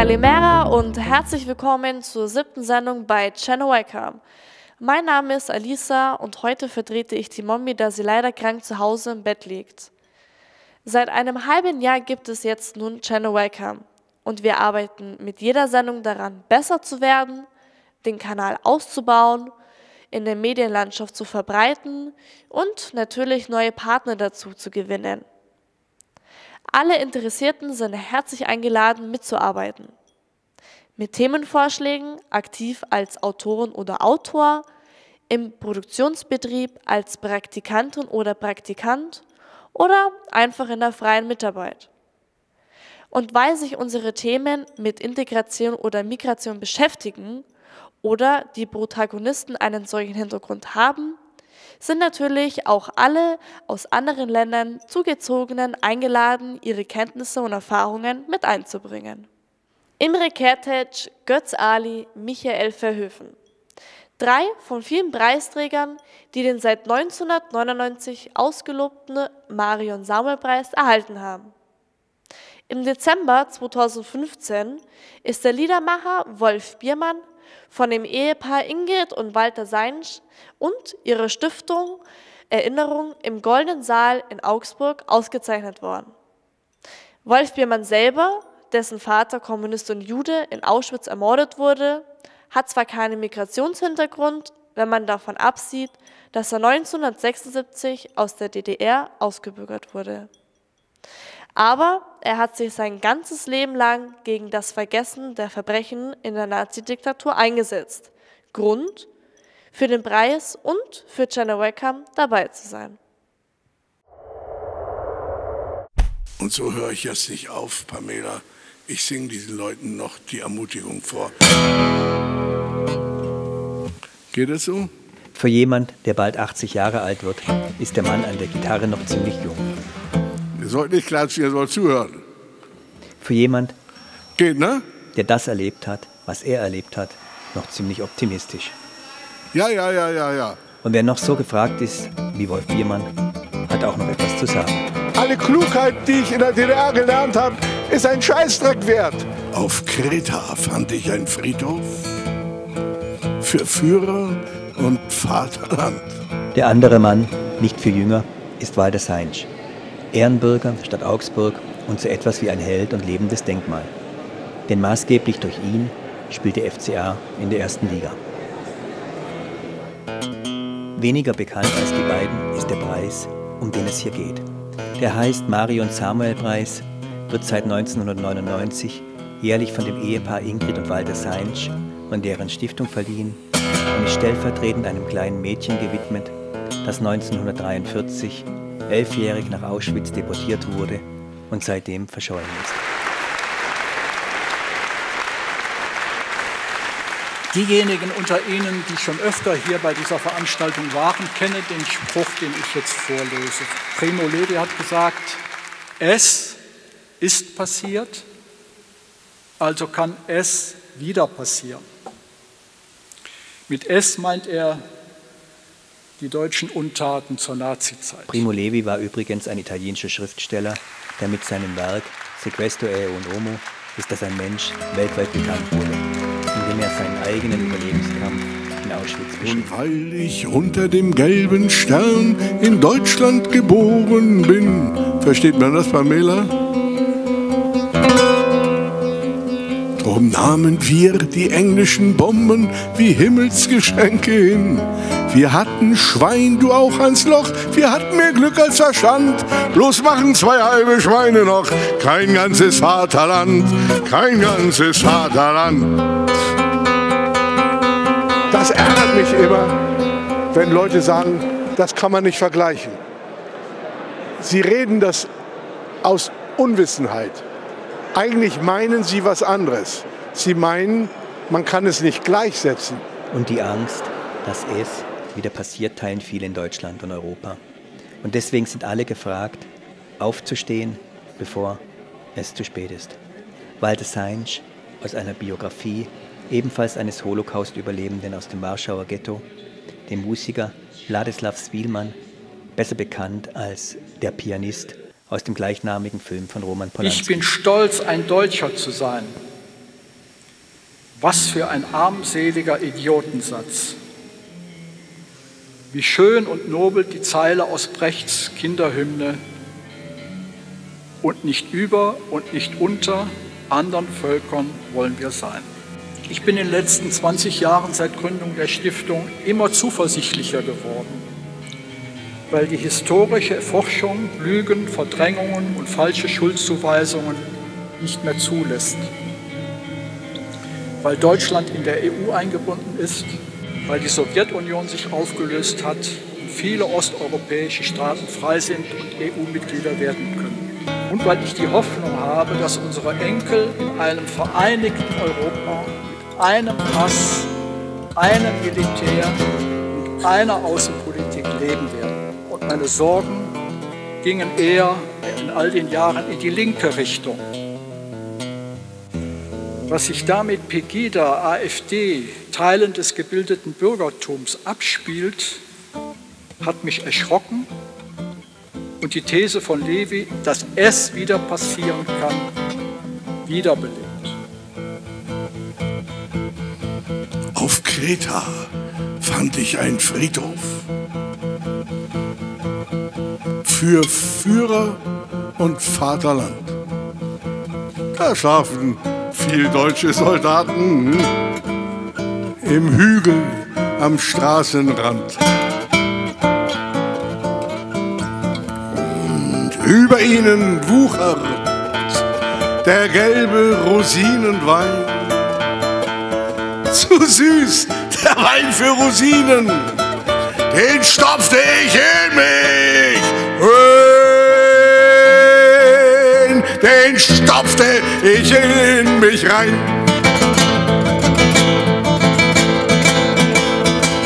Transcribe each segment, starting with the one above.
Kalimera und herzlich willkommen zur 7. Sendung bei Channel Welcome. Mein Name ist Alisa und heute vertrete ich die Mommy, da sie leider krank zu Hause im Bett liegt. Seit einem halben Jahr gibt es jetzt nun Channel Welcome und wir arbeiten mit jeder Sendung daran, besser zu werden, den Kanal auszubauen, in der Medienlandschaft zu verbreiten und natürlich neue Partner dazu zu gewinnen. Alle Interessierten sind herzlich eingeladen, mitzuarbeiten. Mit Themenvorschlägen, aktiv als Autorin oder Autor, im Produktionsbetrieb als Praktikantin oder Praktikant oder einfach in der freien Mitarbeit. Und weil sich unsere Themen mit Integration oder Migration beschäftigen oder die Protagonisten einen solchen Hintergrund haben, sind natürlich auch alle aus anderen Ländern Zugezogenen eingeladen, ihre Kenntnisse und Erfahrungen mit einzubringen. Imre Kertész, Götz Ali, Michael Verhoeven. 3 von 4 Preisträgern, die den seit 1999 ausgelobten Marion-Samuel-Preis erhalten haben. Im Dezember 2015 ist der Liedermacher Wolf Biermann von dem Ehepaar Ingrid und Walter Seinsch und ihrer Stiftung Erinnerung im Goldenen Saal in Augsburg ausgezeichnet worden. Wolf Biermann selber, dessen Vater Kommunist und Jude in Auschwitz ermordet wurde, hat zwar keinen Migrationshintergrund, wenn man davon absieht, dass er 1976 aus der DDR ausgebürgert wurde. Aber er hat sich sein ganzes Leben lang gegen das Vergessen der Verbrechen in der Nazidiktatur eingesetzt. Grund für den Preis und für Channel Welcome dabei zu sein. Und so höre ich jetzt nicht auf, Pamela. Ich singe diesen Leuten noch die Ermutigung vor. Geht das so? Für jemand, der bald 80 Jahre alt wird, ist der Mann an der Gitarre noch ziemlich jung. Ihr sollt nicht klatschen, ihr sollt zuhören. Für jemand, geht, ne? Der das erlebt hat, was er erlebt hat, noch ziemlich optimistisch. Ja. Und wer noch so gefragt ist wie Wolf Biermann, hat auch noch etwas zu sagen. Alle Klugheit, die ich in der DDR gelernt habe, ist ein Scheißdreck wert. Auf Kreta fand ich einen Friedhof für Führer und Vaterland. Der andere Mann, nicht viel jünger, ist Walter Seinsch. Ehrenbürger der Stadt Augsburg und so etwas wie ein Held und lebendes Denkmal. Denn maßgeblich durch ihn spielt der FCA in der 1. Liga. Weniger bekannt als die beiden ist der Preis, um den es hier geht. Der heißt Marion-Samuel-Preis, wird seit 1999 jährlich von dem Ehepaar Ingrid und Walter Seinsch und deren Stiftung verliehen und ist stellvertretend einem kleinen Mädchen gewidmet, das 1943 11-jährig nach Auschwitz deportiert wurde und seitdem verschollen ist. Diejenigen unter Ihnen, die schon öfter hier bei dieser Veranstaltung waren, kennen den Spruch, den ich jetzt vorlese. Primo Levi hat gesagt, es ist passiert, also kann es wieder passieren. Mit es meint er die deutschen Untaten zur Nazizeit. Primo Levi war übrigens ein italienischer Schriftsteller, der mit seinem Werk Se questo è un uomo, ist das ein Mensch, weltweit bekannt wurde, indem er seinen eigenen Überlebenskampf in Auschwitz beschrieb. Und weil ich unter dem gelben Stern in Deutschland geboren bin, versteht man das, Pamela? Drum nahmen wir die englischen Bomben wie Himmelsgeschenke hin. Wir hatten Schwein, du auch ans Loch, wir hatten mehr Glück als Verstand. Bloß machen 2 halbe Schweine noch, kein ganzes Vaterland, kein ganzes Vaterland. Das ärgert mich immer, wenn Leute sagen, das kann man nicht vergleichen. Sie reden das aus Unwissenheit. Eigentlich meinen sie was anderes. Sie meinen, man kann es nicht gleichsetzen. Und die Angst, dass es wieder passiert, teilen viele in Deutschland und Europa. Und deswegen sind alle gefragt, aufzustehen, bevor es zu spät ist. Walter Seinsch aus einer Biografie, ebenfalls eines Holocaust-Überlebenden aus dem Warschauer Ghetto, dem Musiker Władysław Szpilman, besser bekannt als der Pianist aus dem gleichnamigen Film von Roman Polanski. Ich bin stolz, ein Deutscher zu sein. Was für ein armseliger Idiotensatz. Wie schön und nobel die Zeile aus Brechts Kinderhymne. Und nicht über und nicht unter anderen Völkern wollen wir sein. Ich bin in den letzten 20 Jahren seit Gründung der Stiftung immer zuversichtlicher geworden, weil die historische Forschung Lügen, Verdrängungen und falsche Schuldzuweisungen nicht mehr zulässt. Weil Deutschland in der EU eingebunden ist, weil die Sowjetunion sich aufgelöst hat und viele osteuropäische Staaten frei sind und EU-Mitglieder werden können. Und weil ich die Hoffnung habe, dass unsere Enkel in einem vereinigten Europa mit einem Pass, einem Militär und einer Außenpolitik leben werden. Und meine Sorgen gingen eher in all den Jahren in die linke Richtung. Was sich da mit Pegida, AfD, Teilen des gebildeten Bürgertums abspielt, hat mich erschrocken und die These von Levi, dass es wieder passieren kann, wiederbelebt. Auf Kreta fand ich einen Friedhof für Führer und Vaterland. Da schlafen viele deutsche Soldaten im Hügel am Straßenrand. Und über ihnen wuchert der gelbe Rosinenwein. Zu süß, der Wein für Rosinen, den stopfte ich in mich. Den stopfte ich in mich rein.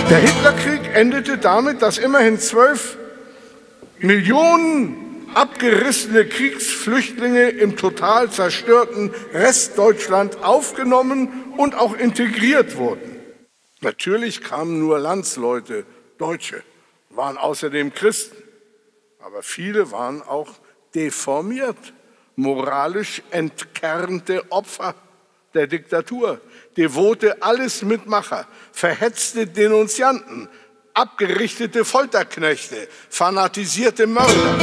Der Hitlerkrieg endete damit, dass immerhin 12 Millionen abgerissene Kriegsflüchtlinge im total zerstörten Restdeutschland aufgenommen und auch integriert wurden. Natürlich kamen nur Landsleute, Deutsche, waren außerdem Christen, aber viele waren auch deformiert, moralisch entkernte Opfer der Diktatur, devote Allesmitmacher, verhetzte Denunzianten, abgerichtete Folterknechte, fanatisierte Mörder.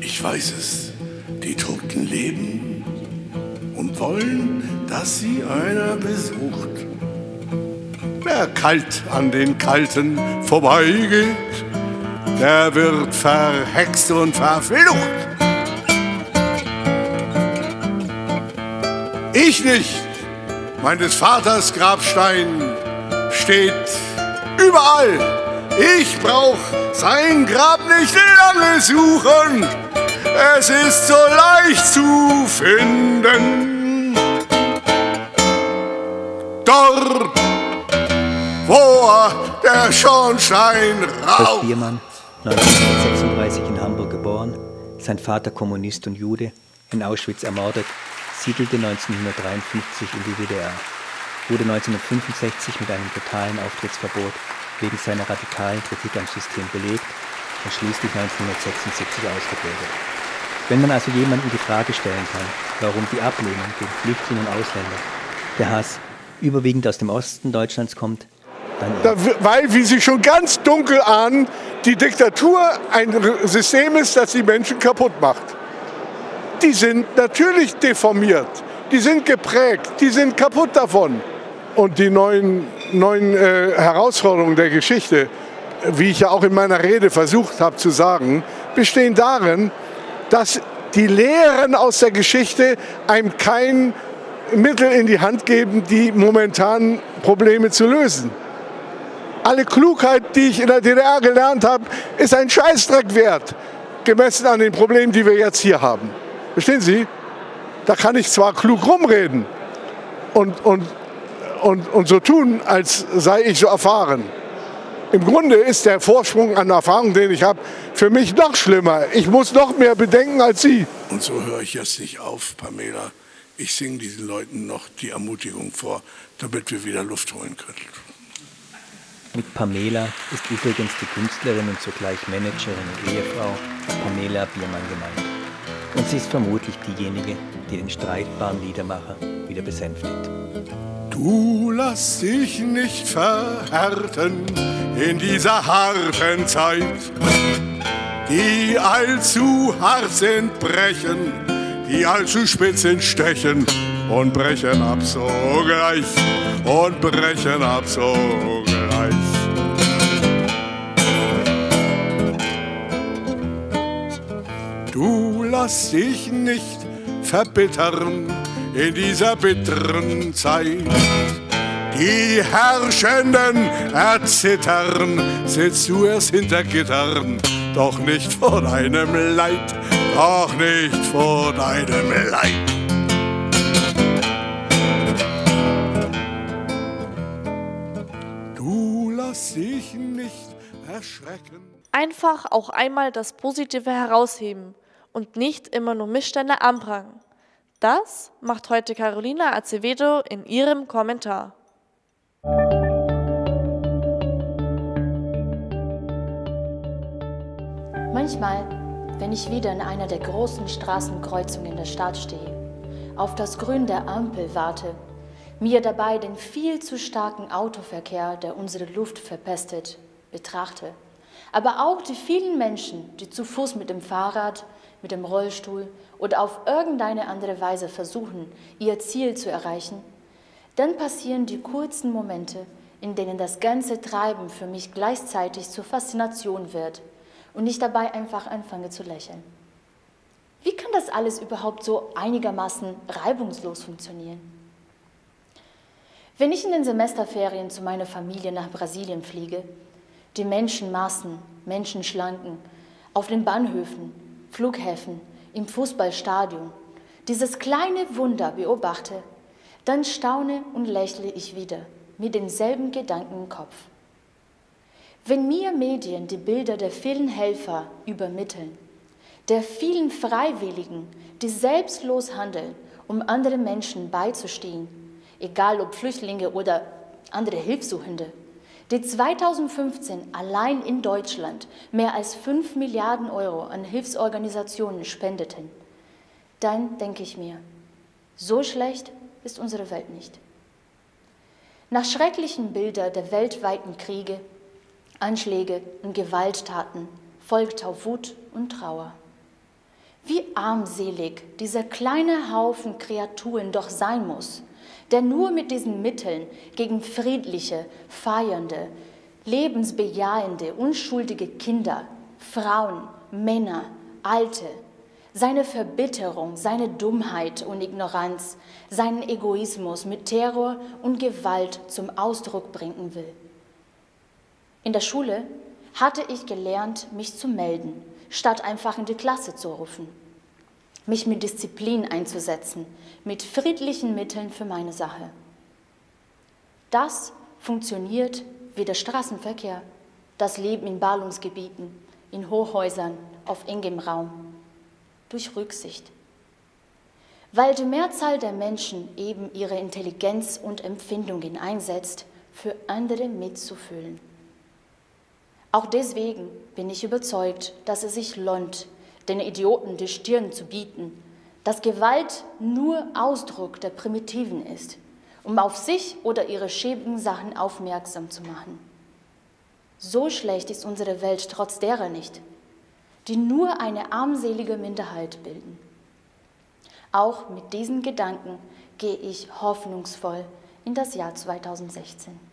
Ich weiß es, die Toten leben und wollen, dass sie einer besucht. Wer kalt an den Kalten vorbeigeht, der wird verhext und verflucht. Ich nicht. Meines Vaters Grabstein steht überall. Ich brauch sein Grab nicht lange suchen. Es ist so leicht zu finden. Dort, wo der Schornstein raucht. Rolf Biermann, 1936 in Hamburg geboren, sein Vater Kommunist und Jude, in Auschwitz ermordet, siedelte 1953 in die DDR, wurde 1965 mit einem totalen Auftrittsverbot wegen seiner radikalen Kritik am System belegt und schließlich 1976 ausgebildet. Wenn man also jemandem die Frage stellen kann, warum die Ablehnung gegen Flüchtlinge und Ausländer, der Hass überwiegend aus dem Osten Deutschlands kommt, dann weil, wie Sie schon ganz dunkel ahnen, die Diktatur ein System ist, das die Menschen kaputt macht. Die sind natürlich deformiert, die sind geprägt, die sind kaputt davon. Und die neuen Herausforderungen der Geschichte, wie ich ja auch in meiner Rede versucht habe zu sagen, bestehen darin, dass die Lehren aus der Geschichte einem kein Mittel in die Hand geben, die momentanen Probleme zu lösen. Alle Klugheit, die ich in der DDR gelernt habe, ist ein Scheißdreck wert, gemessen an den Problemen, die wir jetzt hier haben. Verstehen Sie? Da kann ich zwar klug rumreden und so tun, als sei ich so erfahren. Im Grunde ist der Vorsprung an Erfahrung, den ich habe, für mich noch schlimmer. Ich muss noch mehr bedenken als Sie. Und so höre ich jetzt nicht auf, Pamela. Ich singe diesen Leuten noch die Ermutigung vor, damit wir wieder Luft holen können. Mit Pamela ist übrigens die Künstlerin und zugleich Managerin und Ehefrau Pamela Biermann gemeint. Und sie ist vermutlich diejenige, die den streitbaren Liedermacher wieder besänftigt. Du lass dich nicht verhärten in dieser harten Zeit. Die allzu hart sind, brechen, die allzu spitz sind, stechen und brechen ab sogleich und brechen ab sogleich. Du lass dich nicht verbittern in dieser bitteren Zeit. Die Herrschenden erzittern, sitzt du erst hinter Gittern, doch nicht vor deinem Leid, doch nicht vor deinem Leid. Du lass dich nicht erschrecken. Einfach auch einmal das Positive herausheben und nicht immer nur Missstände anprangern. Das macht heute Carolina Acevedo in ihrem Kommentar. Manchmal, wenn ich wieder in einer der großen Straßenkreuzungen in der Stadt stehe, auf das Grün der Ampel warte, mir dabei den viel zu starken Autoverkehr, der unsere Luft verpestet, betrachte, aber auch die vielen Menschen, die zu Fuß mit dem Fahrrad, mit dem Rollstuhl oder auf irgendeine andere Weise versuchen, ihr Ziel zu erreichen, dann passieren die kurzen Momente, in denen das ganze Treiben für mich gleichzeitig zur Faszination wird und ich dabei einfach anfange zu lächeln. Wie kann das alles überhaupt so einigermaßen reibungslos funktionieren? Wenn ich in den Semesterferien zu meiner Familie nach Brasilien fliege, die Menschenmassen, Menschenschlangen auf den Bahnhöfen, Flughäfen, im Fußballstadion, dieses kleine Wunder beobachte, dann staune und lächle ich wieder mit denselben Gedanken im Kopf. Wenn mir Medien die Bilder der vielen Helfer übermitteln, der vielen Freiwilligen, die selbstlos handeln, um anderen Menschen beizustehen, egal ob Flüchtlinge oder andere Hilfssuchende, die 2015 allein in Deutschland mehr als 5 Milliarden Euro an Hilfsorganisationen spendeten, dann denke ich mir, so schlecht ist unsere Welt nicht. Nach schrecklichen Bildern der weltweiten Kriege, Anschläge und Gewalttaten folgt auf Wut und Trauer. Wie armselig dieser kleine Haufen Kreaturen doch sein muss, der nur mit diesen Mitteln gegen friedliche, feiernde, lebensbejahende, unschuldige Kinder, Frauen, Männer, Alte, seine Verbitterung, seine Dummheit und Ignoranz, seinen Egoismus mit Terror und Gewalt zum Ausdruck bringen will. In der Schule hatte ich gelernt, mich zu melden, statt einfach in die Klasse zu rufen, mich mit Disziplin einzusetzen, mit friedlichen Mitteln für meine Sache. Das funktioniert wie der Straßenverkehr, das Leben in Ballungsgebieten, in Hochhäusern, auf engem Raum, durch Rücksicht. Weil die Mehrzahl der Menschen eben ihre Intelligenz und Empfindungen einsetzt, für andere mitzufühlen. Auch deswegen bin ich überzeugt, dass es sich lohnt, den Idioten die Stirn zu bieten, dass Gewalt nur Ausdruck der Primitiven ist, um auf sich oder ihre schäbigen Sachen aufmerksam zu machen. So schlecht ist unsere Welt trotz derer nicht, die nur eine armselige Minderheit bilden. Auch mit diesen Gedanken gehe ich hoffnungsvoll in das Jahr 2016.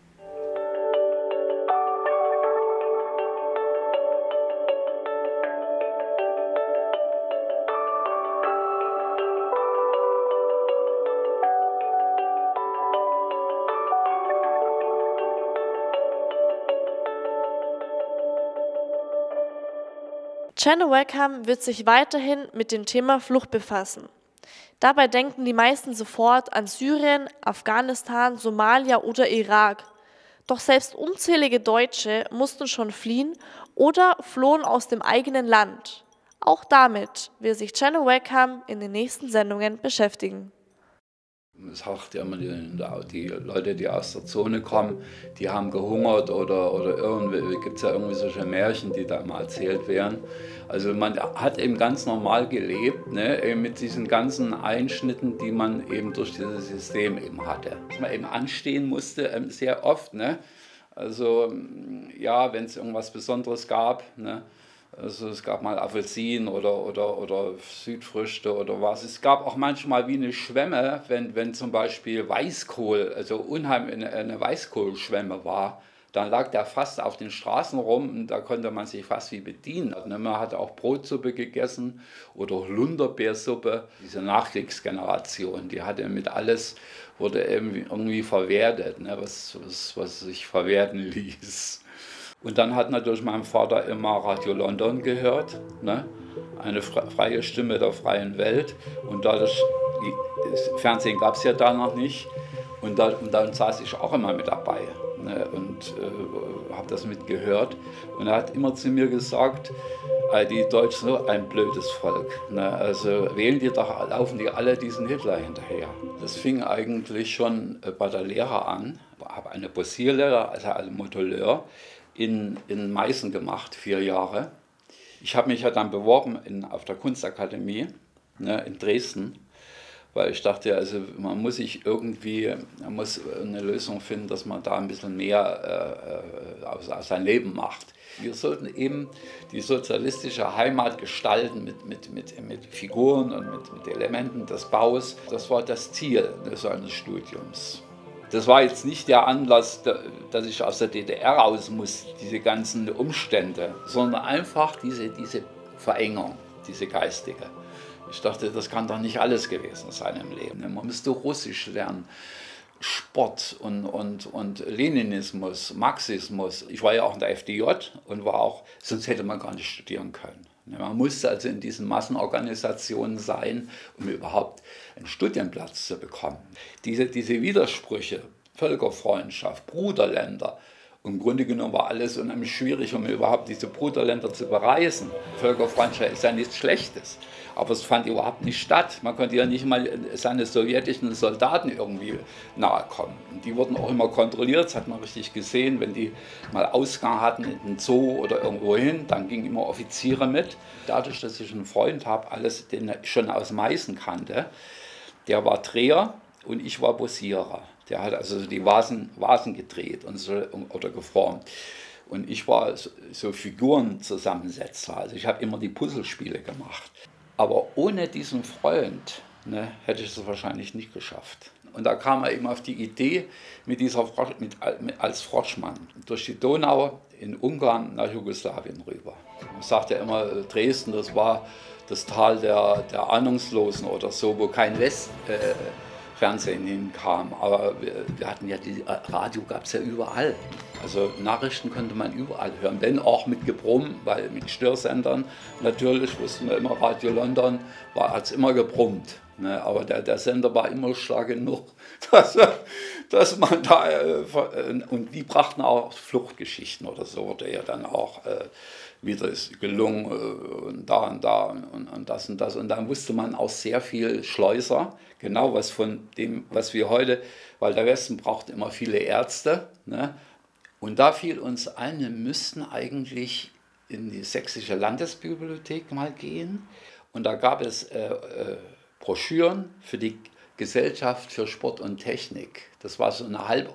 Channel Welcome wird sich weiterhin mit dem Thema Flucht befassen. Dabei denken die meisten sofort an Syrien, Afghanistan, Somalia oder Irak. Doch selbst unzählige Deutsche mussten schon fliehen oder flohen aus dem eigenen Land. Auch damit will sich Channel Welcome in den nächsten Sendungen beschäftigen. Es sagt ja immer, die Leute, die aus der Zone kommen, die haben gehungert oder irgendwie gibt es ja irgendwie solche Märchen, die da mal erzählt werden. Also man hat eben ganz normal gelebt, ne, eben mit diesen ganzen Einschnitten, die man eben durch dieses System eben hatte. Dass man eben anstehen musste, sehr oft, ne? Also ja, wenn es irgendwas Besonderes gab, ne? Also es gab mal Apfelsinen oder Südfrüchte oder was. Es gab auch manchmal wie eine Schwemme, wenn zum Beispiel Weißkohl, also unheimlich eine Weißkohlschwemme war, dann lag der fast auf den Straßen rum und da konnte man sich fast wie bedienen. Man hat auch Brotsuppe gegessen oder Holunderbeersuppe. Diese Nachkriegsgeneration, die hatte mit alles, wurde irgendwie verwertet, ne, was sich verwerten ließ. Und dann hat natürlich mein Vater immer Radio London gehört, ne? Eine freie Stimme der freien Welt. Und dadurch, das Fernsehen gab es ja da noch nicht. Und dann saß ich auch immer mit dabei, ne? Und habe das mitgehört. Und er hat immer zu mir gesagt, die Deutschen, so ein blödes Volk. Ne? Also wählen die doch, laufen die alle diesen Hitler hinterher. Das fing eigentlich schon bei der Lehre an. Ich habe eine Bossierlehre, also ein Modelleur, in Meißen gemacht, 4 Jahre. Ich habe mich ja dann beworben auf der Kunstakademie, ne, in Dresden, weil ich dachte, also man muss eine Lösung finden, dass man da ein bisschen mehr aus seinem Leben macht. Wir sollten eben die sozialistische Heimat gestalten mit Figuren und mit Elementen des Baus. Das war das Ziel seines Studiums. Das war jetzt nicht der Anlass, dass ich aus der DDR raus muss, diese ganzen Umstände, sondern einfach diese Verengung, diese geistige. Ich dachte, das kann doch nicht alles gewesen sein im Leben. Man müsste Russisch lernen, Sport und Leninismus, Marxismus. Ich war ja auch in der FDJ und war auch, sonst hätte man gar nicht studieren können. Man musste also in diesen Massenorganisationen sein, um überhaupt einen Studienplatz zu bekommen. Diese Widersprüche, Völkerfreundschaft, Bruderländer, im Grunde genommen war alles unheimlich schwierig, um überhaupt diese Bruderländer zu bereisen. Völkerfreundschaft ist ja nichts Schlechtes, aber es fand überhaupt nicht statt. Man konnte ja nicht mal seine sowjetischen Soldaten irgendwie nahe kommen. Und die wurden auch immer kontrolliert, das hat man richtig gesehen, wenn die mal Ausgang hatten in den Zoo oder irgendwo hin, dann gingen immer Offiziere mit. Dadurch, dass ich einen Freund habe, den ich schon aus Meißen kannte, der war Dreher und ich war Bossierer. Der hat also die Vasen gedreht oder geformt. Und ich war so Figurenzusammensetzer. Also ich habe immer die Puzzlespiele gemacht. Aber ohne diesen Freund, ne, hätte ich es wahrscheinlich nicht geschafft. Und da kam er eben auf die Idee als Froschmann durch die Donau in Ungarn nach Jugoslawien rüber. Man sagt ja immer, Dresden, das war das Tal der Ahnungslosen oder so, wo kein Fernsehen hinkam, aber wir hatten ja, Radio gab es ja überall. Also Nachrichten konnte man überall hören, wenn auch mit Gebrumm, weil mit Störsendern natürlich, wussten wir immer, Radio London hat es immer gebrummt. Ne? Aber der Sender war immer stark genug, dass man da, und die brachten auch Fluchtgeschichten oder so, wurde ja dann auch wieder ist gelungen und da und das und das. Und dann wusste man auch sehr viel Schleuser, genau was von dem, was wir heute, weil der Westen braucht immer viele Ärzte. Ne? Und da fiel uns ein, wir müssten eigentlich in die Sächsische Landesbibliothek mal gehen. Und da gab es Broschüren für die Gesellschaft für Sport und Technik. Das war so eine halb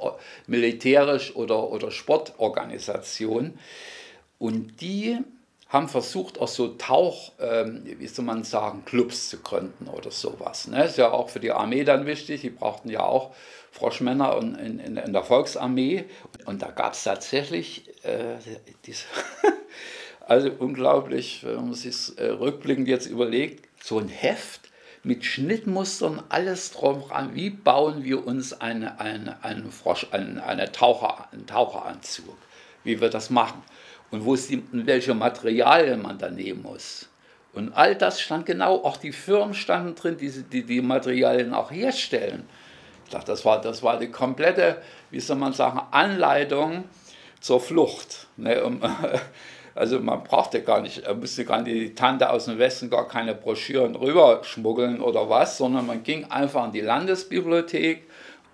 militärisch oder Sportorganisation. Und die haben versucht, auch so wie soll man sagen, Clubs zu gründen oder sowas. Ne? Ist ja auch für die Armee dann wichtig, die brauchten ja auch Froschmänner in der Volksarmee. Und da gab es tatsächlich also unglaublich, wenn man sich rückblickend jetzt überlegt, so ein Heft mit Schnittmustern, alles drum ran. Wie bauen wir uns einen Taucheranzug? wie wir das machen und welche Materialien man da nehmen muss. Und all das stand genau, auch die Firmen standen drin, die Materialien auch herstellen. Ich dachte, das war die komplette, wie soll man sagen, Anleitung zur Flucht. Ne? Also man brauchte gar nicht, musste gar nicht die Tante aus dem Westen gar keine Broschüren rüber schmuggeln oder was, sondern man ging einfach in die Landesbibliothek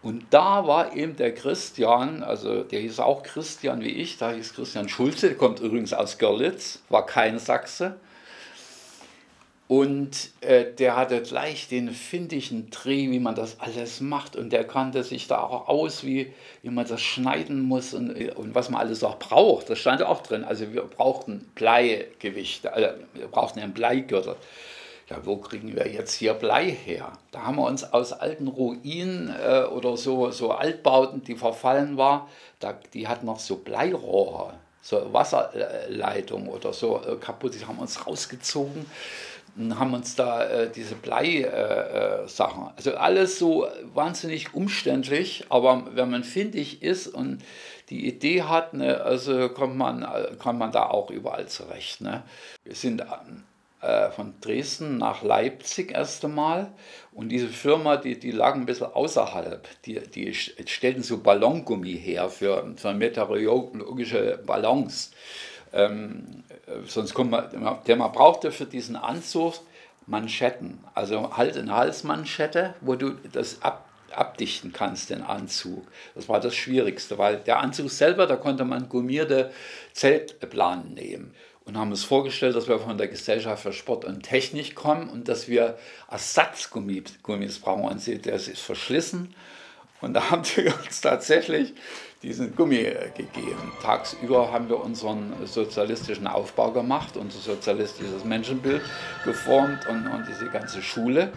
und da war eben der Christian, also der hieß auch Christian wie ich, da hieß Christian Schulze, der kommt übrigens aus Görlitz, war kein Sachse. Und der hatte gleich den findigen Dreh, wie man das alles macht. Und der kannte sich da auch aus, wie man das schneiden muss und was man alles auch braucht. Das stand auch drin. Also wir brauchten Bleigewichte, wir brauchten einen Bleigürtel. Ja, wo kriegen wir jetzt hier Blei her? Da haben wir uns aus alten Ruinen oder so Altbauten, die verfallen waren, die hatten noch so Bleirohre, so Wasserleitung oder so kaputt. Die haben wir uns rausgezogen. Haben uns da diese Blei-Sachen, also alles so wahnsinnig umständlich, aber wenn man findig ist und die Idee hat, ne, also kommt man da auch überall zurecht. Ne. Wir sind von Dresden nach Leipzig erst einmal und diese Firma, die lag ein bisschen außerhalb, die stellten so Ballongummi her für meteorologische Ballons. Sonst kommt man brauchte für diesen Anzug Manschetten, also eine Halsmanschette, wo du das abdichten kannst, den Anzug. Das war das Schwierigste, weil der Anzug selber, da konnte man gummierte Zeltplanen nehmen. Und haben uns vorgestellt, dass wir von der Gesellschaft für Sport und Technik kommen und dass wir Ersatzgummis brauchen. Und der ist verschlissen. Und da haben die uns tatsächlich diesen Gummi gegeben. Tagsüber haben wir unseren sozialistischen Aufbau gemacht, unser sozialistisches Menschenbild geformt und diese ganze Schule.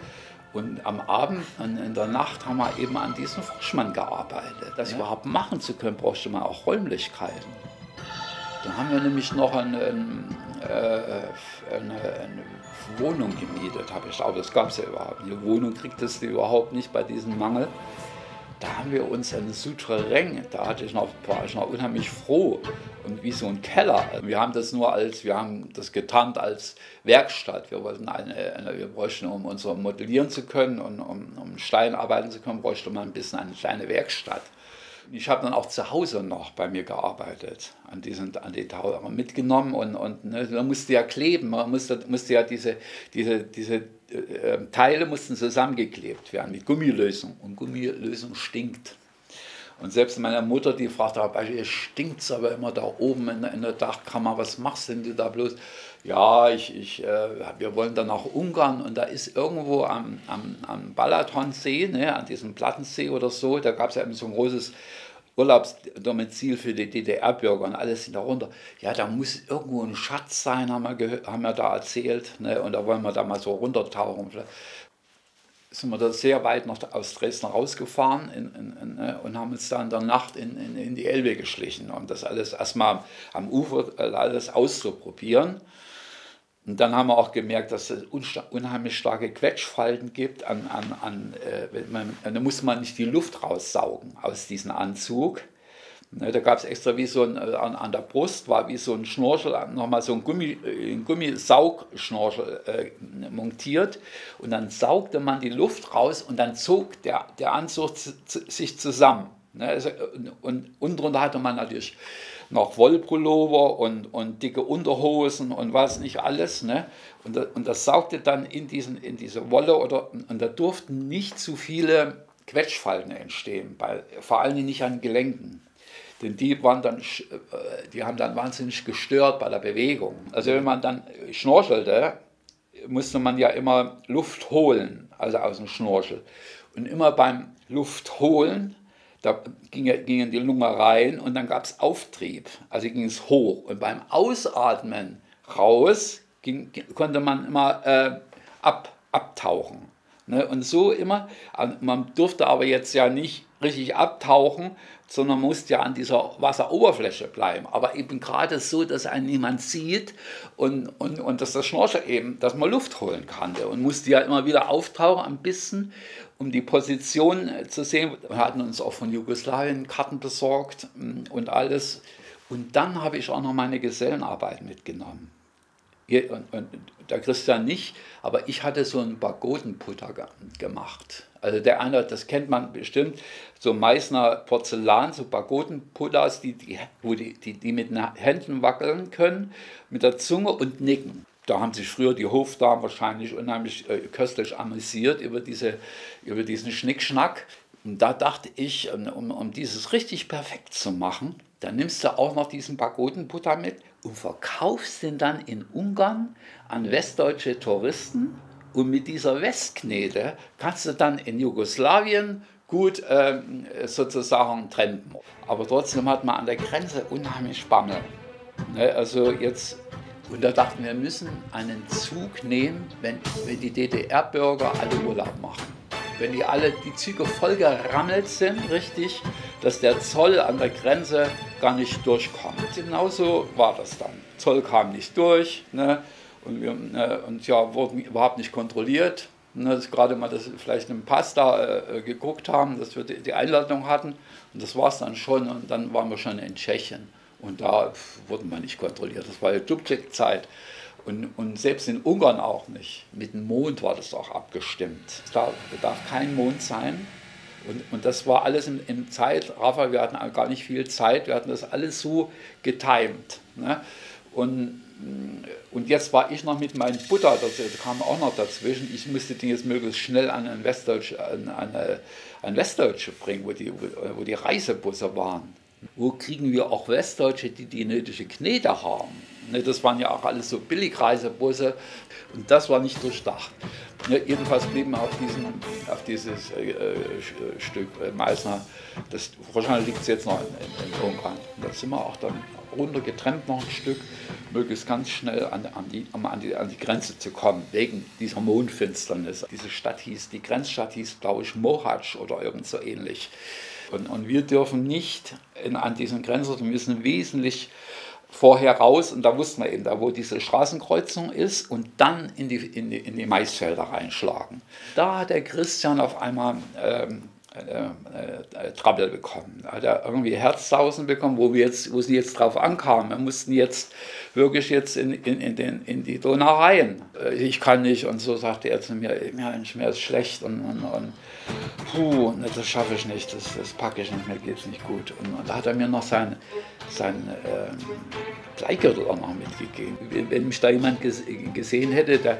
Und am Abend und in der Nacht haben wir eben an diesem Froschmann gearbeitet. Das überhaupt machen zu können, brauchte man auch Räumlichkeiten. Dann haben wir nämlich noch eine Wohnung gemietet, aber das gab es ja überhaupt nicht. Eine Wohnung kriegtest du überhaupt nicht bei diesem Mangel. Da haben wir uns einen Souterrain, da war ich noch unheimlich froh und wie so ein Keller. Wir haben das getarnt als Werkstatt. Wir bräuchten, um uns modellieren zu können und um Stein arbeiten zu können, bräuchte man ein bisschen eine kleine Werkstatt. Ich habe dann auch zu Hause noch bei mir gearbeitet, an die Taucher mitgenommen und ne, man musste ja kleben, man musste ja diese Teile mussten zusammengeklebt werden mit Gummilösung und Gummilösung stinkt. Und selbst meine Mutter, die fragte, es stinkt aber immer da oben in der Dachkammer, was machst denn du da bloß? Ja, wir wollen dann nach Ungarn und da ist irgendwo am Balatonsee, ne, an diesem Plattensee oder so, da gab es ja eben so ein großes Urlaubsdomizil für die DDR-Bürger und alles sind darunter. Ja, da muss irgendwo ein Schatz sein, haben wir da erzählt, ne, und da wollen wir da mal so runtertauchen. Sind wir da sehr weit noch aus Dresden rausgefahren und haben uns dann in der Nacht in die Elbe geschlichen, um das alles erstmal am Ufer alles auszuprobieren. Und dann haben wir auch gemerkt, dass es unheimlich starke Quetschfalten gibt. Da muss man nicht die Luft raussaugen aus diesem Anzug. Da gab es extra wie so an der Brust, war wie so ein Schnorchel, nochmal so ein Gummisaugschnorchel montiert. Und dann saugte man die Luft raus und dann zog der Anzug sich zusammen. Und unten drunter hatte man natürlich noch Wollpullover und dicke Unterhosen und was nicht alles. Ne? Und das saugte dann in diese Wolle und da durften nicht zu viele Quetschfalten entstehen, vor allem nicht an Gelenken. Denn die haben dann wahnsinnig gestört bei der Bewegung. Also wenn man dann schnorchelte, musste man ja immer Luft holen, also aus dem Schnorchel. Und immer beim Luftholen, da gingen die Lungen rein und dann gab es Auftrieb, also ging es hoch. Und beim Ausatmen raus konnte man immer abtauchen. Ne? Und so immer, man durfte aber jetzt ja nicht richtig abtauchen, sondern musste ja an dieser Wasseroberfläche bleiben. Aber eben gerade so, dass einen niemand sieht und dass das Schnorchel eben, dass man Luft holen konnte. Und musste ja immer wieder auftauchen, ein bisschen, um die Position zu sehen. Wir hatten uns auch von Jugoslawien Karten besorgt und alles. Und dann habe ich auch noch meine Gesellenarbeit mitgenommen. Und der Christian nicht, aber ich hatte so einen Pagodenputter gemacht. Also der eine, das kennt man bestimmt, so Meißner Porzellan, so Pagodenputters, die mit den Händen wackeln können, mit der Zunge und nicken. Da haben sich früher die Hofdamen wahrscheinlich unheimlich köstlich amüsiert über diesen Schnickschnack. Und da dachte ich, um dieses richtig perfekt zu machen, dann nimmst du auch noch diesen Pagodenputter mit und verkaufst den dann in Ungarn an westdeutsche Touristen. Und mit dieser Westknete kannst du dann in Jugoslawien gut sozusagen trampen. Aber trotzdem hat man an der Grenze unheimlich Bammel. Ne, also jetzt, und da dachten wir, müssen einen Zug nehmen, wenn die DDR-Bürger alle Urlaub machen. Wenn die Züge voll gerammelt sind, richtig, dass der Zoll an der Grenze gar nicht durchkommt. Genauso war das dann. Zoll kam nicht durch, ne? Und ja, wurden überhaupt nicht kontrolliert. Ne? Gerade mal, dass wir vielleicht einen Pass da geguckt haben, dass wir die Einladung hatten. Und das war es dann schon. Und dann waren wir schon in Tschechien. Und da wurden wir nicht kontrolliert. Das war ja Dubček-Zeit. Und selbst in Ungarn auch nicht. Mit dem Mond war das auch abgestimmt. Da darf kein Mond sein. Und das war alles im Zeitraffer. Wir hatten gar nicht viel Zeit. Wir hatten das alles so getimt. Ne? Und jetzt war ich noch mit meinem Butter, das kam auch noch dazwischen. Ich musste den jetzt möglichst schnell an einen Westdeutsche bringen, wo die Reisebusse waren. Wo kriegen wir auch Westdeutsche, die nötige Knete haben? Das waren ja auch alles so Billigreisebusse und das war nicht durchdacht. Jedenfalls blieben wir auf dieses Stück Meißner. Wahrscheinlich liegt es jetzt noch in Ungarn. Da sind wir auch dann runtergetrennt noch ein Stück, möglichst ganz schnell an die Grenze zu kommen, wegen dieser Mondfinsternis. Die Grenzstadt hieß, glaube ich, Mohacs oder irgend so ähnlich. Und wir dürfen nicht an diesen Grenzen, wir müssen wesentlich vorher raus, und da wussten wir eben, da wo diese Straßenkreuzung ist, und dann in die Maisfelder reinschlagen. Da hat der Christian auf einmal Trouble bekommen. Da hat er irgendwie Herzsausen bekommen, wo sie jetzt drauf ankamen. Wir mussten jetzt wirklich in die Donau rein. Ich kann nicht, und so sagte er zu mir, mir ist schlecht und das schaffe ich nicht, das packe ich nicht, mir geht es nicht gut. Und da hat er mir noch sein Bleigürtel auch noch mitgegeben. Wenn mich da jemand gesehen hätte, der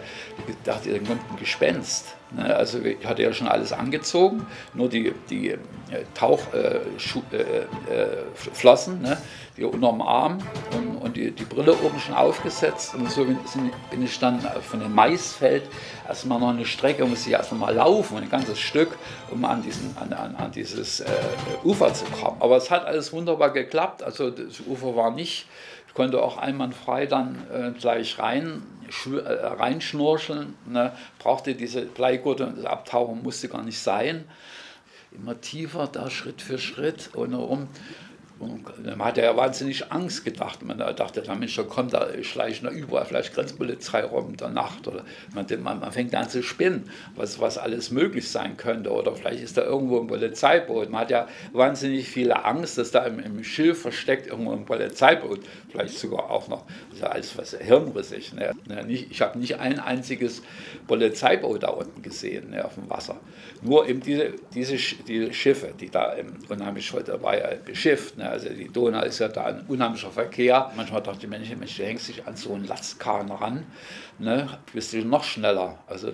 dachte, da kommt ein Gespenst. Also ich hatte ja schon alles angezogen, nur die Tauchflossen, die unterm Arm und die Brille oben schon aufgesetzt. Und so bin ich dann von dem Maisfeld erstmal noch eine Strecke, musste ich erst mal laufen, ein ganzes Stück, um an dieses Ufer zu kommen. Aber es hat alles wunderbar geklappt, also das Ufer war nicht, ich konnte auch einwandfrei dann gleich reinschnurcheln, ne? Brauchte diese Bleigurte und das Abtauchen musste gar nicht sein. Immer tiefer, da Schritt für Schritt, ohne rum. Und man hat ja wahnsinnig Angst gedacht. Man dachte, Mensch, da kommt da schleichen da überall vielleicht Grenzpolizei rum in der Nacht. Oder man fängt an zu spinnen, was alles möglich sein könnte. Oder vielleicht ist da irgendwo ein Polizeiboot. Man hat ja wahnsinnig viele Angst, dass da im Schilf versteckt irgendwo ein Polizeiboot. Vielleicht sogar auch noch, das ist ja alles was hirnrissig. Ne? Ich habe nicht ein einziges Polizeiboot da unten gesehen, auf dem Wasser. Nur eben diese Schiffe, die da unheimlich heute war ja beschifft. Ne? Also die Donau ist ja da ein unheimlicher Verkehr. Manchmal dachte ich, Mensch, du hängst dich an so einen Lastkahn ran, ne? Bist du noch schneller. Also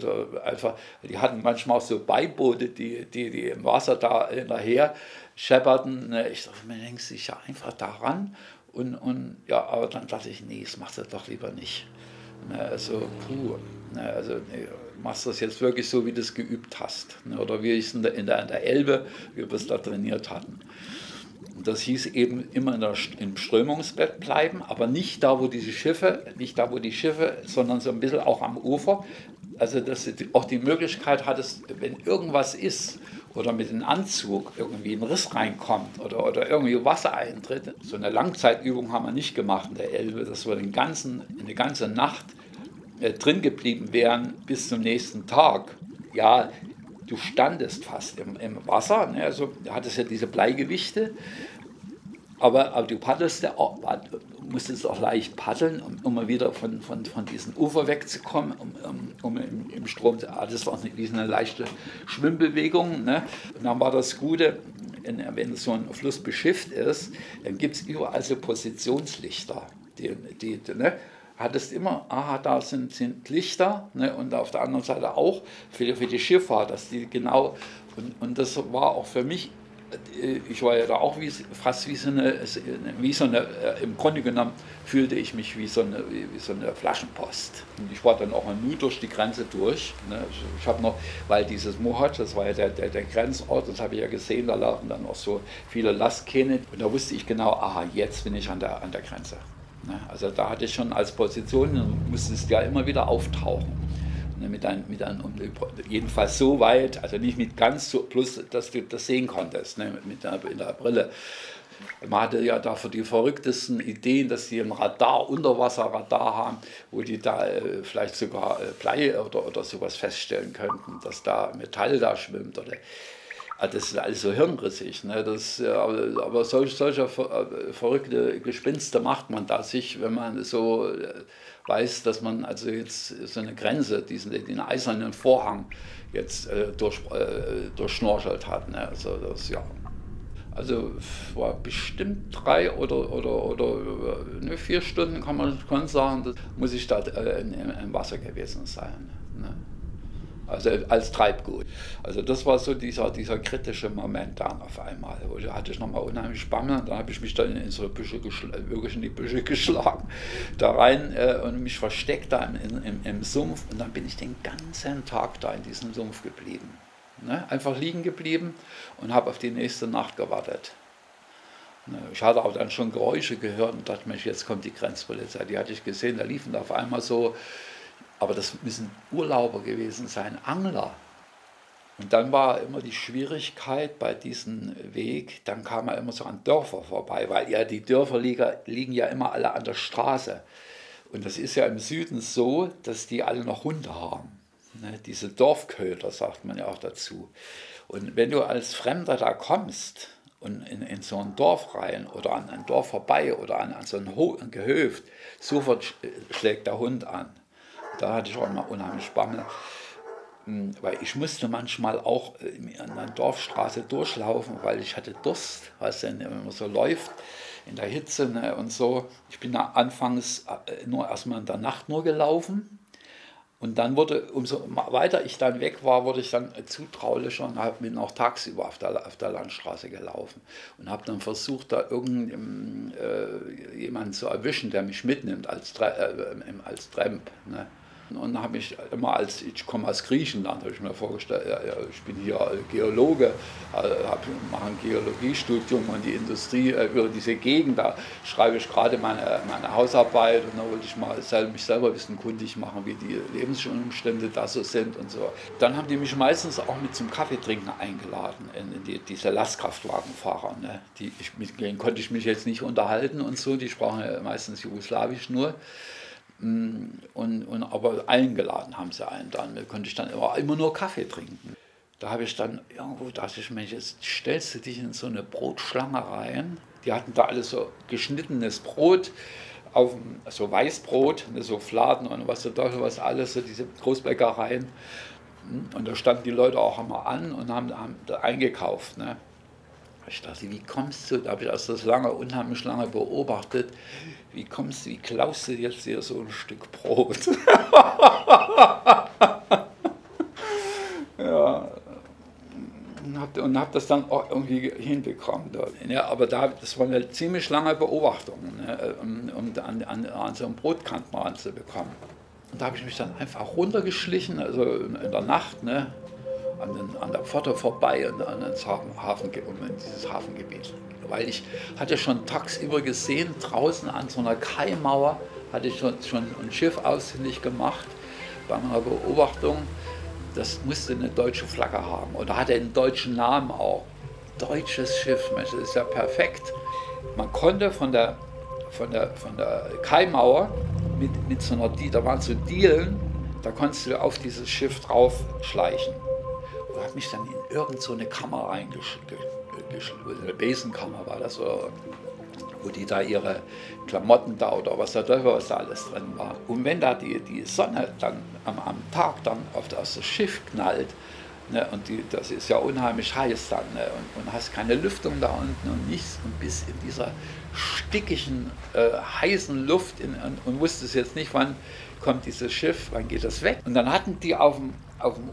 die hatten manchmal auch so Beiboote, die im Wasser da hinterher schepperten. Ne? Ich dachte, man hängst dich ja einfach da ran. Ja, aber dann dachte ich, nee, das machst du doch lieber nicht. Ne? Also, machst du das jetzt wirklich so, wie du es geübt hast. Ne? Oder wie ich es in der Elbe, wie wir es da trainiert hatten. Und das hieß eben immer im Strömungsbett bleiben, aber nicht da, wo die Schiffe, sondern so ein bisschen auch am Ufer. Also, dass du auch die Möglichkeit hattest, wenn irgendwas ist oder mit dem Anzug irgendwie ein Riss reinkommt oder irgendwie Wasser eintritt. So eine Langzeitübung haben wir nicht gemacht in der Elbe, dass wir eine ganze Nacht drin geblieben wären bis zum nächsten Tag. Ja, du standest fast im Wasser, ne? Also du hattest ja diese Bleigewichte Aber du paddelst ja auch, musstest auch leicht paddeln, um mal wieder von diesem Ufer wegzukommen, um im Strom, das war wie eine leichte Schwimmbewegung. Ne? Und dann war das Gute, wenn so ein Fluss beschifft ist, dann gibt es überall so Positionslichter. Ne? Hattest immer, aha, da sind Lichter, ne? Und auf der anderen Seite auch für die Schifffahrt, dass die genau, und das war auch für mich, ich war ja da auch fast wie so eine, im Grunde genommen fühlte ich mich wie so eine Flaschenpost. Und ich war dann auch nur durch die Grenze durch. Ne? Ich habe noch, weil dieses Mohat, das war ja der Grenzort, das habe ich ja gesehen, da lagen dann auch so viele Lastkähne. Und da wusste ich genau, aha, jetzt bin ich an der Grenze. Ne? Also da hatte ich schon als Position, dann musstest du ja immer wieder auftauchen. Jedenfalls so weit, also nicht mit ganz so, plus dass du das sehen konntest, ne, in der Brille. Man hatte ja dafür die verrücktesten Ideen, dass die ein Unterwasserradar haben, wo die da vielleicht sogar Blei oder sowas feststellen könnten, dass da Metall da schwimmt. Das ist alles so hirnrissig. Ne? Aber solche verrückte Gespinste macht man da sich, wenn man so weiß, dass man also jetzt so eine Grenze, den eisernen Vorhang jetzt durchschnorchelt hat. Ne? Also war bestimmt 3 oder 4 Stunden, kann man sagen, das muss ich da im Wasser gewesen sein. Ne? Also als Treibgut. Also das war so dieser kritische Moment dann auf einmal. Da hatte ich nochmal unheimlich Bammel, dann habe ich mich dann in so wirklich in die Büsche geschlagen, da rein und mich versteckt da im Sumpf, und dann bin ich den ganzen Tag da in diesem Sumpf geblieben. Ne? Einfach liegen geblieben und habe auf die nächste Nacht gewartet. Ne? Ich hatte auch dann schon Geräusche gehört und dachte mir, jetzt kommt die Grenzpolizei. Die hatte ich gesehen, da liefen da auf einmal so. Aber das müssen Urlauber gewesen sein, Angler. Und dann war immer die Schwierigkeit bei diesem Weg, dann kam man immer so an Dörfer vorbei, weil ja die Dörfer liegen ja immer alle an der Straße. Und das ist ja im Süden so, dass die alle noch Hunde haben. Ne? Diese Dorfköter sagt man ja auch dazu. Und wenn du als Fremder da kommst und in so ein Dorf rein oder an ein Dorf vorbei oder an so ein Gehöft, sofort schlägt der Hund an. Da hatte ich auch immer unheimlich Bammel, weil ich musste manchmal auch an der Dorfstraße durchlaufen, weil ich hatte Durst, weißt du, wenn man so läuft in der Hitze, ne, und so. Ich bin da anfangs nur erstmal in der Nacht nur gelaufen, und dann umso weiter ich dann weg war, wurde ich dann zutraulicher und bin auch tagsüber auf der Landstraße gelaufen und habe dann versucht, da jemanden zu erwischen, der mich mitnimmt als Tramp. Ne? Und habe ich immer ich komme aus Griechenland, habe ich mir vorgestellt, ich bin hier Geologe, mache ein Geologiestudium und die Industrie über diese Gegend, da schreibe ich gerade meine Hausarbeit, und da wollte ich mal mich selber ein bisschen kundig machen, wie die Lebensumstände da so sind und so. Dann haben die mich meistens auch mit zum Kaffeetrinken eingeladen, diese Lastkraftwagenfahrer. Ne? Mit denen konnte ich mich jetzt nicht unterhalten und so, die sprachen ja meistens Jugoslawisch nur. Aber eingeladen haben sie einen dann, da konnte ich dann immer nur Kaffee trinken. Da habe ich dann irgendwo, dachte ich, Mensch, jetzt stellst du dich in so eine Brotschlange rein. Die hatten da alles so geschnittenes Brot, so Weißbrot, so Fladen und was alles, so diese Großbäckereien. Und da standen die Leute auch immer an und haben da eingekauft. Ne? Ich dachte, wie kommst du, da habe ich erst das unheimlich lange beobachtet, wie klaust du jetzt hier so ein Stück Brot? Ja, und habe das dann auch irgendwie hinbekommen. Ja, aber das war eine ziemlich lange Beobachtung, ne, um an so einem Brotkanten ranzubekommen. Und da habe ich mich dann einfach runtergeschlichen, also in der Nacht, ne, an der Pforte vorbei und an dieses Hafengebiet. Weil ich hatte schon tagsüber gesehen, draußen an so einer Kaimauer hatte ich schon ein Schiff ausfindig gemacht bei meiner Beobachtung. Das musste eine deutsche Flagge haben oder hatte einen deutschen Namen auch. Deutsches Schiff, Mensch, das ist ja perfekt. Man konnte von der Kaimauer mit so einer, da waren so Dielen, da konntest du auf dieses Schiff drauf schleichen. Und habe mich dann in irgend so eine Kammer eine Besenkammer war das, oder wo die da ihre Klamotten da oder was da alles drin war. Und wenn da die Sonne dann am Tag dann auf das Schiff knallt, ne, und das ist ja unheimlich heiß dann, ne, und hast keine Lüftung da unten und nichts und bist in dieser stickigen, heißen Luft und wusstest jetzt nicht, wann kommt dieses Schiff, wann geht das weg. Und dann hatten die auf dem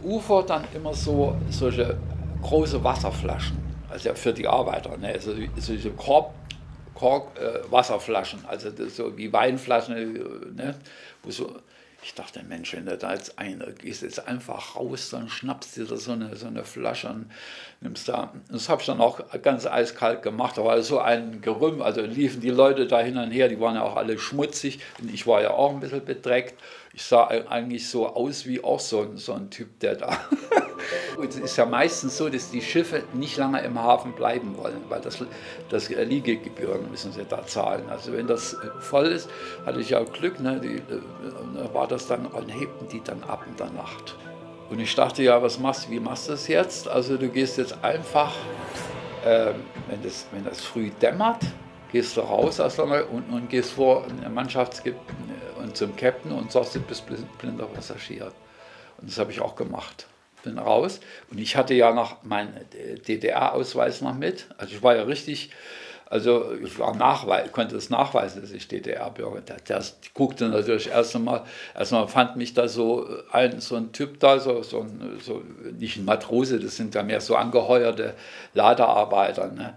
Ufer dann immer solche große Wasserflaschen, also für die Arbeiter, ne, also solche Kork-Wasserflaschen, also so wie Weinflaschen, ne, wo so. Ich dachte, Mensch, wenn du da jetzt gehst jetzt einfach raus, dann schnappst du dir so eine Flasche und nimmst da. Das habe ich dann auch ganz eiskalt gemacht. Da war so ein Gerümm, also liefen die Leute da hin und her, die waren ja auch alle schmutzig und ich war ja auch ein bisschen bedreckt. Ich sah eigentlich so aus wie auch so ein Typ, der da. Es ist ja meistens so, dass die Schiffe nicht lange im Hafen bleiben wollen, weil das Liegegebühren müssen sie da zahlen. Also wenn das voll ist, hatte ich ja Glück, ne, war das dann, und hebten die dann ab in der Nacht. Und ich dachte, ja, wie machst du das jetzt? Also du gehst jetzt einfach, wenn das früh dämmert, gehst du raus aus der Neue und gehst vor in der Mannschaftsgib und zum Captain und sagst, du bist blinder Passagier. Und das habe ich auch gemacht. Bin raus und ich hatte ja noch meinen DDR-Ausweis noch mit. Also ich war ja richtig, also ich konnte das nachweisen, dass ich DDR-Bürger bin. Der guckte natürlich erstmal fand mich da so ein Typ da, so nicht ein Matrose, das sind ja mehr so angeheuerte Lagerarbeiter, ne?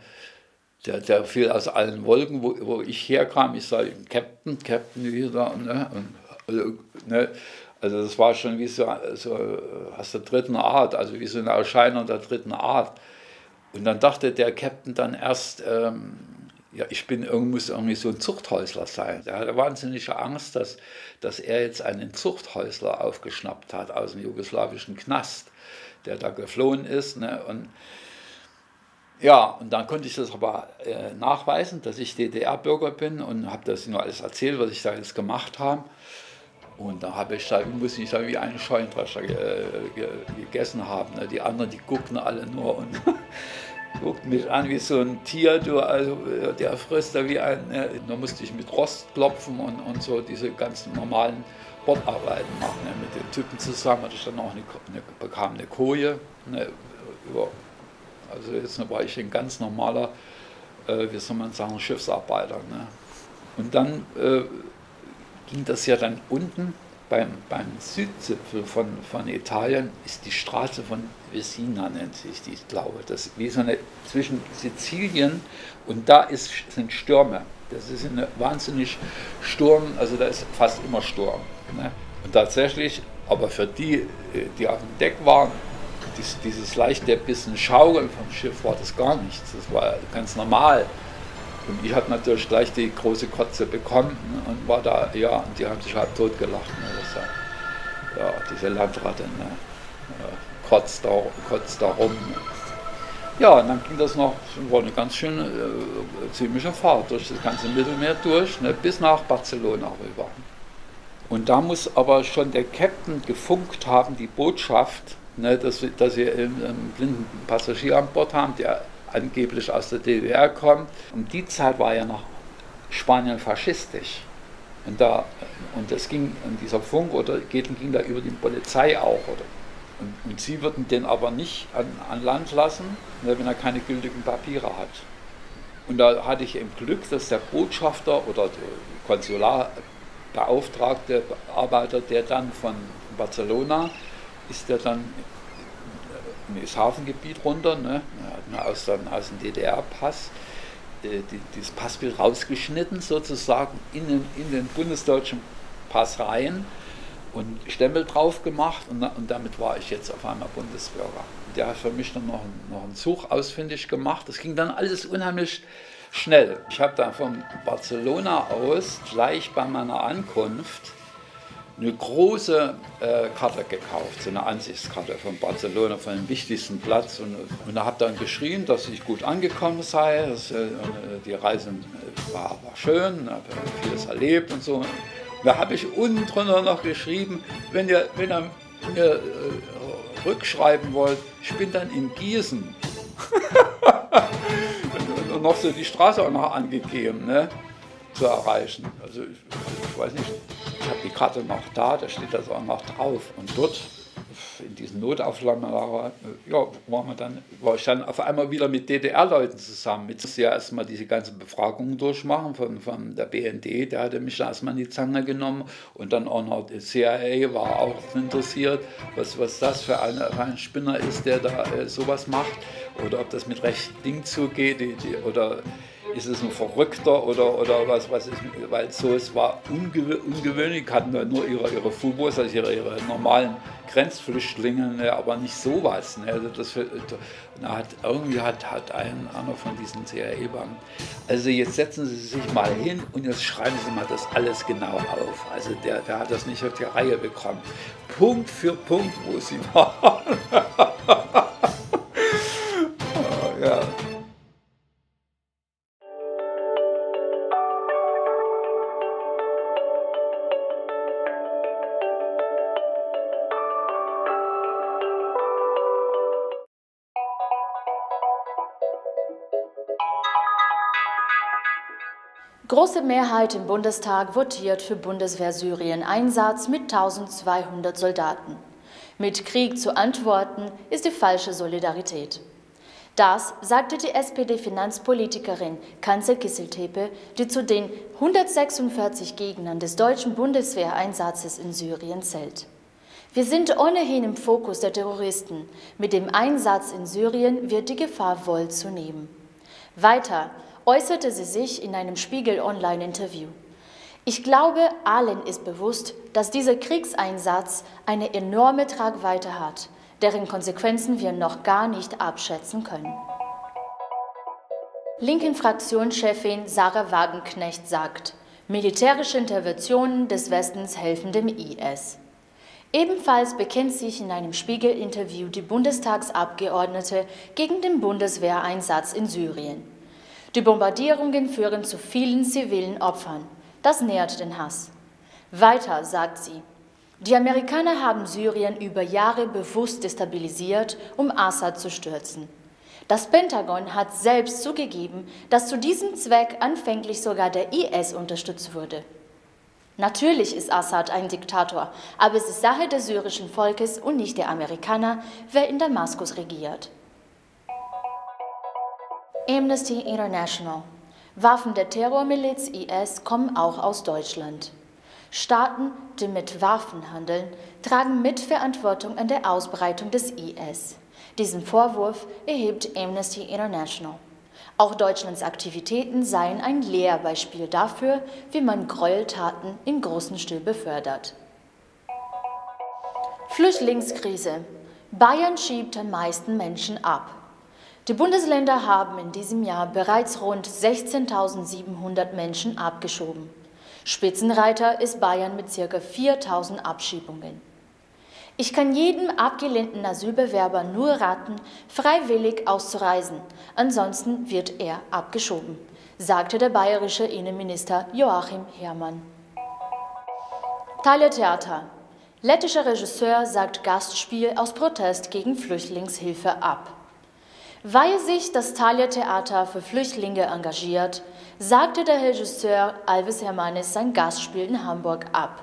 Der fiel aus allen Wolken, wo ich herkam. Ich sage, Captain wieder, ne? Also das war schon wie so aus der dritten Art, also wie so eine Erscheinung der dritten Art. Und dann dachte der Captain dann erst, ja, muss irgendwie so ein Zuchthäusler sein. Er hatte wahnsinnige Angst, dass er jetzt einen Zuchthäusler aufgeschnappt hat aus dem jugoslawischen Knast, der da geflohen ist. Ne? Und ja, und dann konnte ich das aber nachweisen, dass ich DDR-Bürger bin und habe das nur alles erzählt, was ich da jetzt gemacht habe. Und da musste ich da wie einen Scheunendrescher gegessen haben. Ne? Die anderen, die guckten alle nur und guckten mich an wie so ein Tier, also der frisst da wie ein. Ne? Da musste ich mit Rost klopfen und so diese ganzen normalen Bordarbeiten machen. Ne? Mit den Typen zusammen hatte ich dann auch bekam eine Koje. Ne? Also jetzt war ich ein ganz normaler, wie soll man sagen, Schiffsarbeiter. Ne? Und dann ging das ja dann unten beim Südzipfel von Italien, ist die Straße von Vesina, nennt sich die, ich glaube. Das ist wie so eine zwischen Sizilien und da sind Stürme. Das ist eine wahnsinnig Sturm, also da ist fast immer Sturm. Ne? Und tatsächlich, aber für die auf dem Deck waren, dieses leichte bisschen Schaukeln vom Schiff war das gar nichts. Das war ganz normal. Und ich hatte natürlich gleich die große Kotze bekommen, ne, und war da, ja, und die haben sich halb tot gelacht. Ne, ja, diese Landratte, ne, kotzt da rum. Ne. Ja, und dann ging das noch, war eine ganz schöne, ziemliche Fahrt durch das ganze Mittelmeer durch, ne, bis nach Barcelona rüber. Und da muss aber schon der Captain gefunkt haben, die Botschaft, ne, dass wir einen blinden Passagier an Bord haben, der angeblich aus der DDR kommt. Um die Zeit war ja noch Spanien faschistisch. Und das ging, und dieser Funk ging da über die Polizei auch. Und sie würden den aber nicht an Land lassen, wenn er keine gültigen Papiere hat. Und da hatte ich eben Glück, dass der Botschafter oder der Konsularbeauftragte Arbeiter, der dann von Barcelona ist, der dann ins Hafengebiet runter, ne? Aus dem DDR-Pass, dieses Passbild rausgeschnitten sozusagen in den bundesdeutschen Pass rein und Stempel drauf gemacht und damit war ich jetzt auf einmal Bundesbürger. Der hat für mich dann noch einen Zug ausfindig gemacht. Das ging dann alles unheimlich schnell. Ich habe dann von Barcelona aus gleich bei meiner Ankunft eine große Karte gekauft, so eine Ansichtskarte von Barcelona, von dem wichtigsten Platz. Und da habe dann geschrieben, dass ich gut angekommen sei, die Reise war schön, habe vieles erlebt und so. Da habe ich unten drunter noch geschrieben, wenn ihr mir rückschreiben wollt, ich bin dann in Gießen. wir noch so die Straße auch noch angegeben, ne, zu erreichen. Also ich weiß nicht, ich habe die Karte noch da steht das auch noch drauf. Und dort in diesen Notaufnahmelager, ja, war ich dann auf einmal wieder mit DDR-Leuten zusammen. Mit ja erstmal diese ganzen Befragungen durchmachen von der BND, der hatte mich da erstmal in die Zange genommen und dann auch noch die CIA war auch interessiert, was das für ein Spinner ist, der da sowas macht oder ob das mit rechten Dingen zugeht oder ist es ein Verrückter oder was ist, weil so es war ungewöhnlich, hatten wir nur ihre Fubos, also ihre normalen Grenzflüchtlinge, ne, aber nicht sowas. Ne, also irgendwie hat einer von diesen CIA-Banken, also jetzt setzen Sie sich mal hin und jetzt schreiben Sie mal das alles genau auf. Also der hat das nicht auf die Reihe bekommen. Punkt für Punkt, wo Sie waren. Ja. Große Mehrheit im Bundestag votiert für Bundeswehr-Syrien-Einsatz mit 1200 Soldaten. Mit Krieg zu antworten, ist die falsche Solidarität. Das sagte die SPD-Finanzpolitikerin Kanzel Kisseltepe, die zu den 146 Gegnern des deutschen Bundeswehreinsatzes in Syrien zählt. Wir sind ohnehin im Fokus der Terroristen. Mit dem Einsatz in Syrien wird die Gefahr wohl zunehmen. Weiter äußerte sie sich in einem Spiegel-Online-Interview. Ich glaube, allen ist bewusst, dass dieser Kriegseinsatz eine enorme Tragweite hat, deren Konsequenzen wir noch gar nicht abschätzen können. Linken-Fraktionschefin Sarah Wagenknecht sagt, militärische Interventionen des Westens helfen dem IS. Ebenfalls bekennt sich in einem Spiegel-Interview die Bundestagsabgeordnete gegen den Bundeswehreinsatz in Syrien. Die Bombardierungen führen zu vielen zivilen Opfern. Das nährt den Hass. Weiter sagt sie, die Amerikaner haben Syrien über Jahre bewusst destabilisiert, um Assad zu stürzen. Das Pentagon hat selbst zugegeben, dass zu diesem Zweck anfänglich sogar der IS unterstützt wurde. Natürlich ist Assad ein Diktator, aber es ist Sache des syrischen Volkes und nicht der Amerikaner, wer in Damaskus regiert. Amnesty International. Waffen der Terrormiliz IS kommen auch aus Deutschland. Staaten, die mit Waffen handeln, tragen Mitverantwortung an der Ausbreitung des IS. Diesen Vorwurf erhebt Amnesty International. Auch Deutschlands Aktivitäten seien ein Lehrbeispiel dafür, wie man Gräueltaten im großen Stil befördert. Flüchtlingskrise. Bayern schiebt am meisten Menschen ab. Die Bundesländer haben in diesem Jahr bereits rund 16.700 Menschen abgeschoben. Spitzenreiter ist Bayern mit ca. 4.000 Abschiebungen. Ich kann jedem abgelehnten Asylbewerber nur raten, freiwillig auszureisen, ansonsten wird er abgeschoben, sagte der bayerische Innenminister Joachim Herrmann. Thalia Theater. Lettischer Regisseur sagt Gastspiel aus Protest gegen Flüchtlingshilfe ab. Weil sich das Thalia Theater für Flüchtlinge engagiert, sagte der Regisseur Alvis Hermannis sein Gastspiel in Hamburg ab.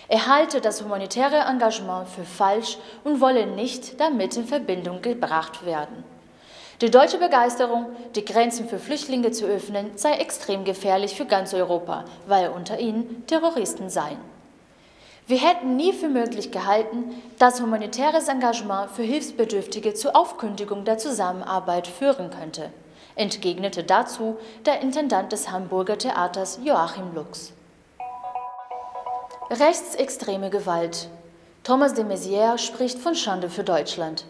Er halte das humanitäre Engagement für falsch und wolle nicht damit in Verbindung gebracht werden. Die deutsche Begeisterung, die Grenzen für Flüchtlinge zu öffnen, sei extrem gefährlich für ganz Europa, weil unter ihnen Terroristen seien. Wir hätten nie für möglich gehalten, dass humanitäres Engagement für Hilfsbedürftige zur Aufkündigung der Zusammenarbeit führen könnte, entgegnete dazu der Intendant des Hamburger Theaters Joachim Lux. Rechtsextreme Gewalt. Thomas de Maizière spricht von Schande für Deutschland.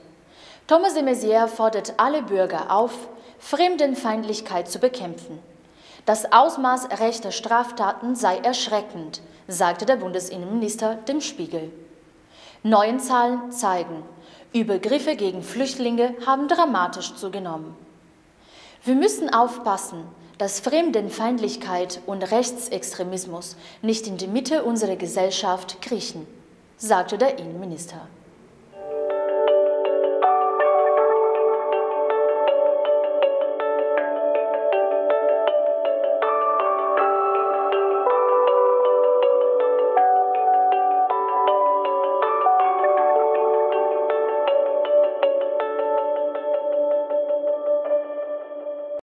Thomas de Maizière fordert alle Bürger auf, Fremdenfeindlichkeit zu bekämpfen. Das Ausmaß rechter Straftaten sei erschreckend, sagte der Bundesinnenminister dem Spiegel. Neue Zahlen zeigen, Übergriffe gegen Flüchtlinge haben dramatisch zugenommen. Wir müssen aufpassen, dass Fremdenfeindlichkeit und Rechtsextremismus nicht in die Mitte unserer Gesellschaft kriechen, sagte der Innenminister.